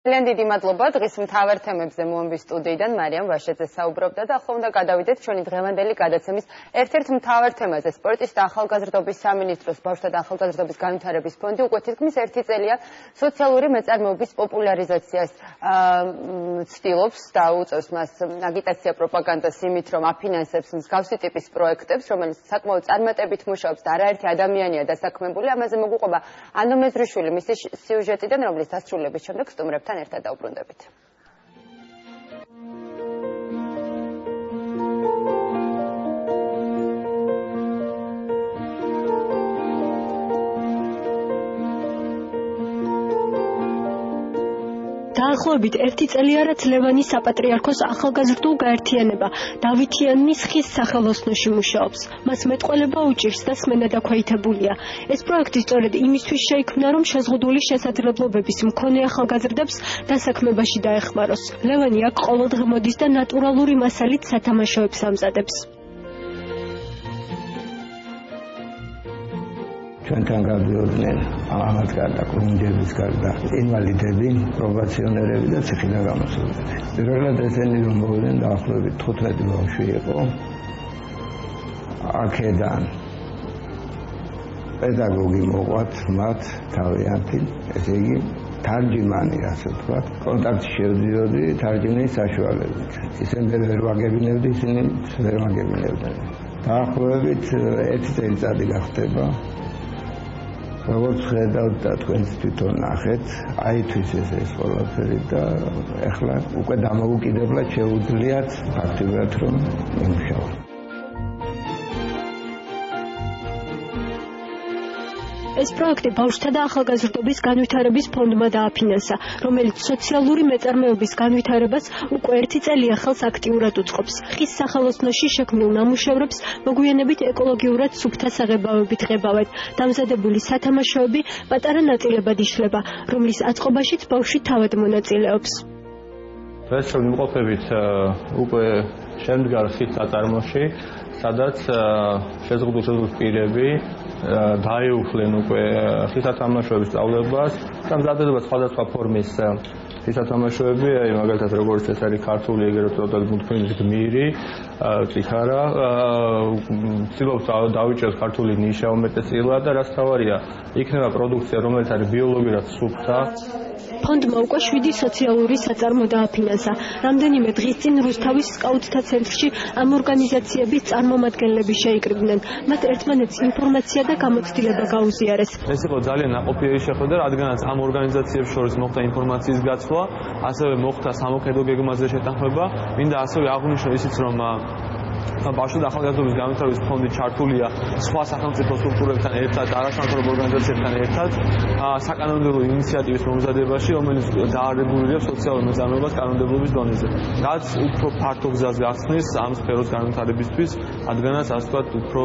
ძალიან დიდი მადლობა დღის მთავარ თემებზე მოამბის სტუდიიდან მარიამ ვაშეძე საუბრობდა და ახლა უნდა გადავიდეთ ჩვენი დღევანდელი გადაცემის ერთ-ერთ მთავარ თემაზე. სპორტის და ახალგაზრდობის სამინისტროს ბავშვთა და ახალგაზრდობის განვითარების ფონდი უკვე თითქმის 1 წელია სოციალური მეწარმეობის პოპულარიზაციას ცდილობს და უწევს მას აგიტაცია პროპაგანდას იმით, რომ აფინანსებს მსგავსი ტიპის პროექტებს, რომელიც საკმაოდ წარმატებით მუშაობს და არაერთი ადამიანია დასაქმებული. ამაზე მოგუყვება ანო მეზრიშვილი მისი სიუჟეტიდან, რომლის დასრულების შემდეგ სტუმრებთან ერთად დაუბრუნდებით. დაახლოებით 1 წელი რაც ლევანის საპატრიარქოს ახალგაზრდულ გაერთიანება დავითიანის ხის სახელოსნოში მუშაობს. მას მეტყველება უჭირს და სმენა დაქვეითებულია. ეს პროექტი სწორედ იმისთვის შეიქმნა, რომ შეზღუდული შესაძლებლობების მქონე ახალგაზრდებს დასაქმებაში დაეხმაროს. ლევანი აქ ყოველდღე მოდის და ნატურალური მასალით სათამაშოებს ამზადებს. ჩვენთან გადიოდნენ ამათ გარდა კრუნჯების გარდა ინვალიდები, პრობაციონერები და ციხიდან გამოსულები. პირველად ესენი რომ მოვიდნენ დაახლოებით 15 ბავშვი იყო. აქედან პედაგოგი მოყვათ მათ თავიანთი, ესე იგი თარჯიმანი, ასე ვთქვათ, კონტაქტში შევდიოდი თარჯიმნის საშუალებით. ისინი ვერ ვაგებინებდი, ისინი ვერ ვაგებინებდნენ. დაახლოებით 1 წელიწადი გახდება. როგორც ხედავთ და თქვენც თვითონ ნახეთ, აითვის ეს ყველაფერი და ეხლა უკვე დამოუკიდებლად შეუძლიათ აქტიურად რომ იმუშაოს. ეს პროექტი ბავშვთა და ახალგაზრდობის განვითარების ფონდმა დააფინანსა, რომელიც სოციალური მეწარმეობის განვითარებას უკვე 1 წელია ხელს აქტიურად უწყობს. ხის სახელოსნოში შექმნილ ნამუშევრებს მოგვიანებით ეკოლოგიურად სუფთა საღებავებით ღებავენ. დამზადებული სათამაშოები პატარა ნაწილებად იშლება, რომლის აწყობაშიც ბავშვი თავად მონაწილეობს. დღეს ვიმყოფებით უკვე შემდგარ ხის საწარმოში, სადაც შეზღუდული პირები დაეუფლენ უკვე ხისათამაშოების სწავლებას და მზადდება სხვადასხვა ფორმის ხისათამაშოები, მაგალითად როგორც ეს არის ქართული, ეგრეთ წოდებული მუდმივი გმირი, წიქარა, ცდილობს დავიჭეროს ქართული ნიშა უმეტესწილად და რაც თავარია, იქნება პროდუქცია, რომელიც არის ბიოლოგიურად სუფთა. ფონდმა უკვე 7 სოციალური საწარმო დააფინანსა. რამდენიმე დღის წინ რუსთავის სკაუტთა ცენტრში ამ ორგანიზაციების წარმომადგენლები შეიკრიბნენ. მათ ერთმანეთს ინფორმაცია და გამოცდილება გაუზიარეს. ეს იყო ძალიან ნაყოფიერი შეხვედრა, რადგანაც ამ ორგანიზაციებს შორის მოხდა ინფორმაციის გაცვლა, ასევე მოხდა სამოქმედო გეგმაზე შეთანხმება. მინდა ასევე აღვნიშნო ისიც, რომ ბავშვთა და ახალგაზრდობის განვითარების ფონდი ჩართულია სხვა სახელმწიფო სტრუქტურებთან ერთად, არასამთავრობო ორგანიზაციებთან ერთად საკანონმდებლო ინიციატივის მომზადებაში, რომელიც დაარსებულია სოციალურ მეწარმეობას კანონმდებლობის დონეზე. რაც უფრო ფართო გზას გახსნის ამ სფეროს განვითარებისთვის, რადგანაც ასე ვთქვათ, უფრო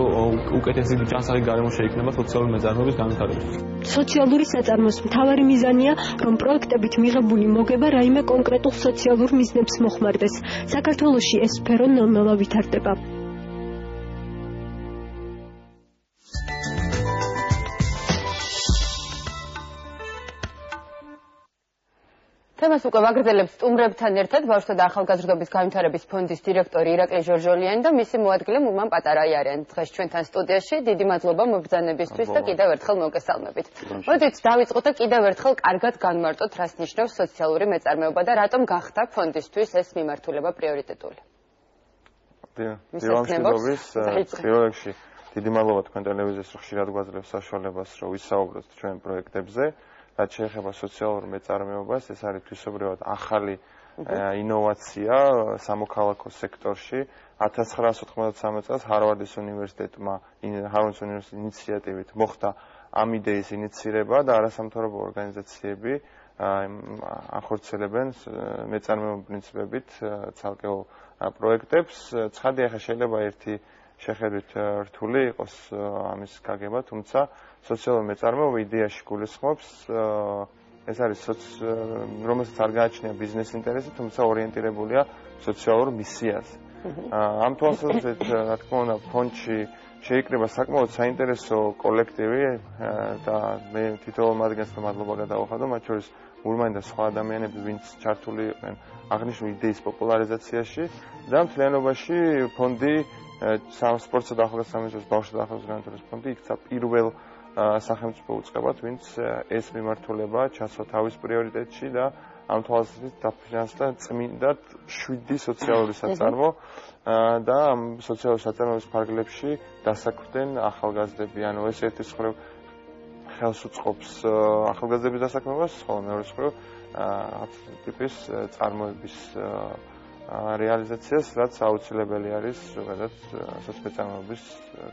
უკეთესი ჯანსაღი გარემო შეიქმნება სოციალური მეწარმეობის განვითარებისთვის. სოციალური საწარმოს მთავარი მიზანია, რომ პროექტებით მიღებული მოგება რაიმე კონკრეტულ სოციალურ მიზნებს მოხმარდეს. საქართველოში ეს სფერო ნორმალურად ვითარდება. თემას უკვე ვაგრძელებს სტუმრებთან ერთად ბავშვთა და ახალგაზრდობის განვითარების ფონდის დირექტორი ირაკლი ჟორჟოლიანი და მისი მოადგილე მურმან პატარაი არიან დღეს ჩვენთან სტუდიაში. დიდი მადლობა მობრძანებისთვის და კიდევ ერთხელ მოგესალმებით. მოდით დავიწყოთ და კიდევ ერთხელ კარგად განმარტოთ, რას ნიშნავს სოციალური მეწარმეობა და რატომ გახდა ფონდისთვის ეს მიმართულება პრიორიტეტული. მადლობის პირველში დიდი მადლობა თქვენ ტელევიზიას, რომ ხშირად გვაძლევს საშუალებას, რომ ვისაუბროთ ჩვენ პროექტებზე. რაც შეეხება სოციალურ მეწარმეობას, ეს არის თვისობრივად ახალი ინოვაცია სამოქალაქო სექტორში. 1993 წელს ჰარვარდის უნივერსიტეტმა ინიციატივით მოხდა ამ იდეის ინიცირება და არასამთავრობო ორგანიზაციები ახორციელებენ მეწარმეობის პრინციპებით ცალკეულ პროექტებს. ცხადია, ახლა შეიძლება ერთი შეხედვით რთული იყოს ამის გაგება, თუმცა სოციალური მეწარმეობა იდეაში გულისხმობს, ეს არის რომელსაც არ გააჩნია ბიზნეს ინტერესი, თუმცა ორიენტირებულია სოციალურ მისიაზე. ამ თვალსაზრისით, რა თქმა უნდა, ფონდში შეიკრიბა საკმაოდ საინტერესო კოლექტივი და მე თითოეულ მათგანს მადლობა გადავახადო, მათ შორის ურმანი და სხვა ადამიანები, ვინც ჩართული იყვნენ აღნიშნული idეის პოპულარიზაციაში და მთლიანობაში ფონდი სპორტსა და ახალგაზრდა სამინისტროს ბავშვთა და ახალგაზრდების განვითარების ფონდი იქცა პირველ სახელმწიფო უწყებად, ვინც ეს მიმართულება ჩასვა თავის პრიორიტეტში და ამ თვალსაზრისით დაფინანსდა წმინდად 7 სოციალური საწარმო და ამ სოციალური საწარმოების ფარგლებში დასაქმდნენ ახალგაზრდები, ანუ ეს ერთი მხრივ ხელს უწყობს ახალგაზრდების დასაქმებას, ხოლო მეორე მხრივ რაღაც ტიპის წარმოების რეალიზაციას, რაც აუცილებელი არის ზოგადად სოციალურ-მეწარმეობის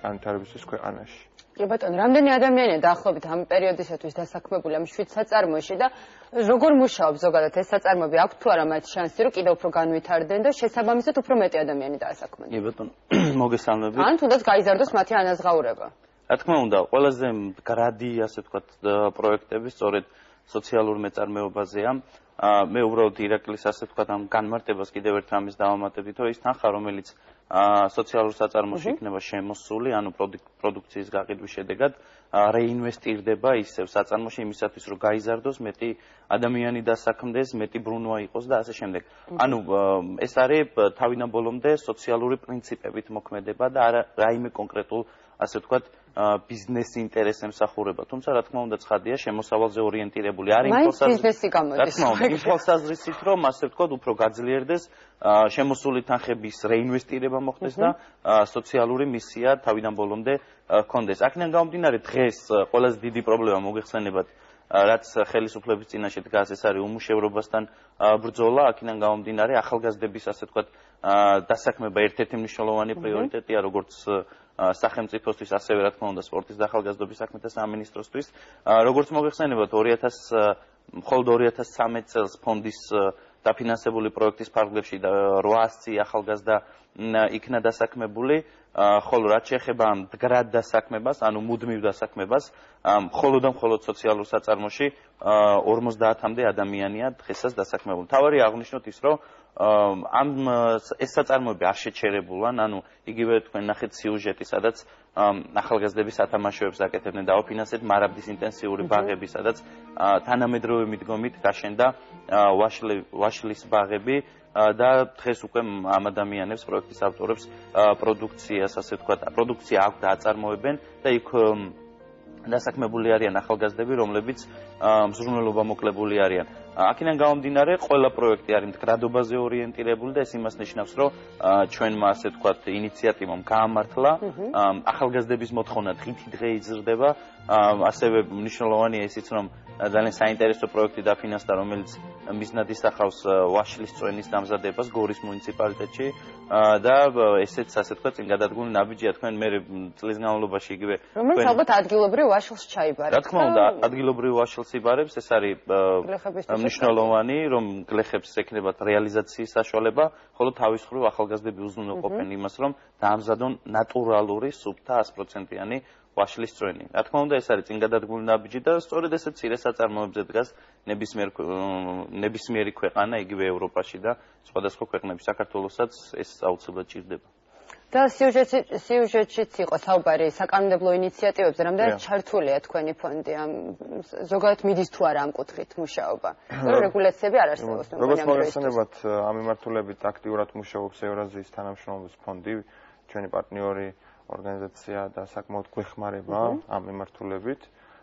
განვითარებისთვის ქვეყანაში. კი ბატონო, რამდენი ადამიანია დაახლოებით ამ პერიოდისათვის დასაქმებული ამ 7 საწარმოში და როგორ მუშაობს ზოგადად ეს საწარმოები? აქვს თუ არა მათ შანსი, რომ კიდევ უფრო განვითარდნენ და შესაბამისად უფრო მეტი ადამიანი დაასაქმდნენ? კი ბატონო, მოგესალმებით. ან თუნდაც გაიზარდოს მათი ანაზღაურება. რა თქმა უნდა, ყველაზე მდგრადი, ასე ვთქვათ, პროექტები სწორედ სოციალურ მეწარმეობაზეა. მე უბრალოდ ირაკლის ასე ვთქვათ ამ განმარტებას კიდევ ერთ რამის დავამატებდი, რომ ის თანხა, რომელიც სოციალურ საწარმოში იქნება შემოსული, ანუ პროდუქციის გაყიდვის შედეგად რეინვესტირდება ისევ საწარმოში იმისათვის, რომ გაიზარდოს, მეტი ადამიანი დასაქმდეს, მეტი ბრუნვა იყოს და ასე შემდეგ. ანუ ეს არის თავიდან ბოლომდე სოციალური პრინციპებით მოქმედება და არა რაიმე კონკრეტულ ასე ვთქვათ ბიზნეს ინტერესს ემსახურება. თუმცა რა თქმა უნდა ცხადია შემოსავალზე ორიენტირებული არის ინფრასტრუქტურით, რომ ასე ვთქვათ უფრო გაძლიერდეს შემოსული თანხების რეინვესტირება მოხდეს და სოციალური მისია თავიდან ბოლომდე ჰქონდეს. აქედან გამომდინარე დღეს ყველაზე დიდი პრობლემა მოგეხსენებათ რაც ხელისუფლების წინაშე დგას, ეს არის უმუშევრობასთან ბრძოლა. აქედან გამომდინარე ახალგაზრდების ასე ვთქვათ დასაქმება ერთ-ერთი მნიშვნელოვანი პრიორიტეტია როგორც სახელმწიფოსთვის, ასევე რა თქმა უნდა სპორტის და ახალგაზრდობის საქმეთა სამინისტროსთვის. როგორც მოგეხსენებათ, მხოლოდ 2013 წელს ფონდის დაფინანსებული პროექტის ფარგლებში 800 ახალგაზრდა იქნა დასაქმებული, ხოლო რაც შეეხება მდგრად დასაქმებას, ანუ მუდმივ დასაქმებას, მხოლოდ და მხოლოდ სოციალურ საწარმოში 50-მდე ადამიანია დღესაც დასაქმებული. თავარი აღნიშნოთ ის, რომ ეს საწარმოები არ შეჩერებულან, ანუ იგივე თქვენ ნახეთ სიუჟეტი, სადაც ახალგაზრდების სათამაშოებს აკეთებდნენ, დაუფინანსეთ მარაბდის ინტენსიური ბაღები, სადაც თანამედროვე მიდგომით გაშენდა ვაშლის ბაღები და დღეს უკვე ამ ადამიანებს, პროექტის ავტორებს პროდუქციას, ასე ვთქვათ, პროდუქცია აქვს და აწარმოებენ და იქ დასაქმებული არიან ახალგაზრდები, რომლებიც მზრუნველობა მოკლებული არიან. აქედან გამომდინარე, ყველა პროექტი არის მდგრადობაზე ორიენტირებული და ეს იმას ნიშნავს, რომ ჩვენმა ასე ვთქვათ ინიციატივამ გაამართლა ახალგაზრდების მოთხოვნა დღითი დღე იზრდება. ასევე მნიშვნელოვანია ისიც, რომ ძალიან საინტერესო პროექტი დაფინანსდა, რომელიც მიზნად ისახავს ვაშლის წვენის დამზადებას გორის მუნიციპალიტეტში და ესეც ასე ვთქვათ წინ გადადგმული ნაბიჯია თქვენ მე წლის განმავლობაში იგივე რომელიც ალბათ ადგილობრივ ვაშლს ჩაიბარებს. რა თქმა უნდა, ადგილობრივ ვაშლს იბარებს, ეს არის მნიშვნელოვანი, რომ გლეხებს ექნებათ რეალიზაციის საშუალება, ხოლო თავის მხრივ ახალგაზრდები უზრუნველყოფენ იმას, რომ დაამზადონ ნატურალური სუფთა 100%-იანი ვაშლის წვენი. რა თქმა უნდა, ეს არის წინ გადადგმული ნაბიჯი და სწორედ ესეც მცირე საწარმოებზე დგას ნებისმიერი ქვეყანა, იგივე ევროპაში და სხვადასხვა ქვეყნებში, საქართველოსაც ეს აუცილებლად ჭირდება. და სიუჟეტშიც იყო საუბარი საკანონმდებლო ინიციატივებზე, რამდენად ჩართულია თქვენი ფონდი ამ ზოგადად მიდის თუ არა ამ კუთხით მუშაობა? რეგულაციები არ არსებობს. როგორც მოგეხსენებათ, ამ მიმართულებით აქტიურად მუშაობს ევრაზიის თანამშრომლობის ფონდი, ჩვენი პარტნიორი ორგანიზაცია და საკმაოდ გვეხმარება ამ მიმართულებით.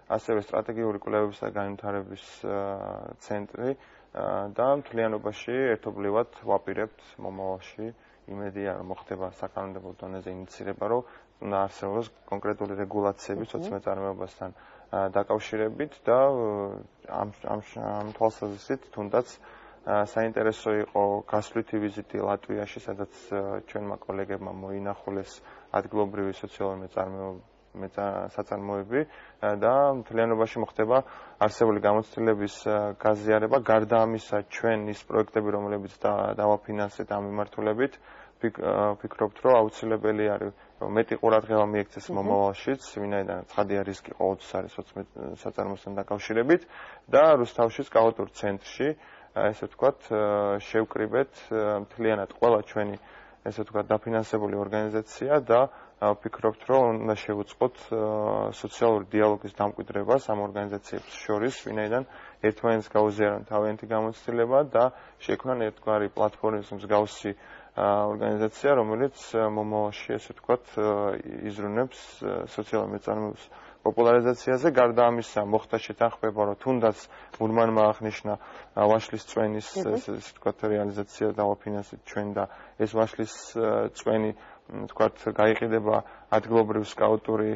ასევე სტრატეგიული კვლევების და განვითარების ცენტრი და მთლიანობაში ერთობლივად ვაპირებთ მომავალში იმედია, რომ მოხდება საკანონმდებლო დონეზე ინიცირება, რომ უნდა არსებობს კონკრეტული რეგულაციები სოციალურ-მეწარმეობასთან დაკავშირებით და ამ თვალსაზრისით თუნდაც საინტერესო იყო გასვლითი ვიზიტი ლატვიაში, სადაც ჩვენმა კოლეგებმა მოინახულეს ადგილობრივი სოციალური საწარმოები და მთლიანობაში მოხდება არსებული გამოცდილების გაზიარება. გარდა ამისა, ჩვენ ის პროექტები, რომლებიც დავაფინანსეთ ამ მიმართულებით, ვფიქრობთ, რომ აუცილებელი არის, რომ მეტი ყურადღება მიექცეს მომავალშიც, ვინაიდან ცხადია რისკი ყოველთვის არის საწარმოსთან დაკავშირებით და რუსთავშის კაუტურ ცენტრში, ესე ვთქვათ, შევკრიბეთ მთლიანად ყველა ჩვენი ესე ვთქვათ დაფინანსებული ორგანიზაცია და ვფიქრობთ, რომ უნდა შევუწყოთ სოციალური დიალოგის დამკვიდრებას ამ ორგანიზაციებს შორის, ვინაიდან ერთმანეთს გაუზიარონ თავიანთი გამოცდილება და შექმნან ერთგვარი პლატფორმის მსგავსი ორგანიზაცია, რომელიც მომავალში, ესე ვთქვათ, იზრუნებს სოციალურ მეწარმეობის პოპულარიზაციაზე. გარდა ამისა, მოხდა შეთანხმება, რომ თუნდაც გურმანმა აღნიშნა ვაშლის წვენის, ესე ვთქვათ, რეალიზაცია დავაფინანსეთ ჩვენ და ეს ვაშლის წვენი, ვთქვათ, გაიყიდება ადგილობრივ სკაუტური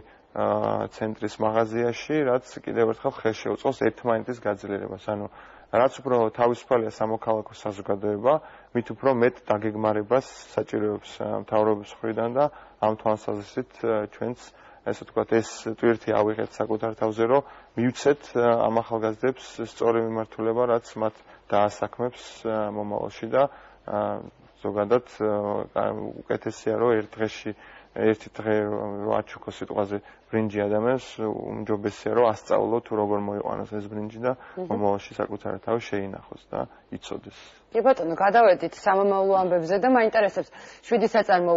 ცენტრის მაღაზიაში, რაც კიდევ ერთხელ ხელს შეუწყობს ერთმანეთის გაძლიერებას. ანუ რაც უფრო თავისუფალია სამოქალაქო საზოგადოება, მით უფრო მეტ დაგეგმარებას საჭიროებს მთავრობის მხრიდან და ამ თვალსაზრისით ჩვენც ესე ვთქვათ, ეს ტვირთი ავიღეთ საკუთარ თავზე, რომ მივცეთ ამ ახალგაზრდებს სწორი მიმართულება, რაც მათ დაასაქმებს მომავალში და ზოგადად უკეთესია, რომ ერთი დღე რო აჩუქოს სიტყვაზე ბრინჯი ადამიანს, უმჯობესია, რომ ასწავლო თუ როგორ მოიყვანოს ეს ბრინჯი და მომავალში საკუთარ თავს შეინახოს და იცოდეს. კი ბატონო, გადავედით სამომავლო ამბებზე და მაინტერესებს 7 საწარმო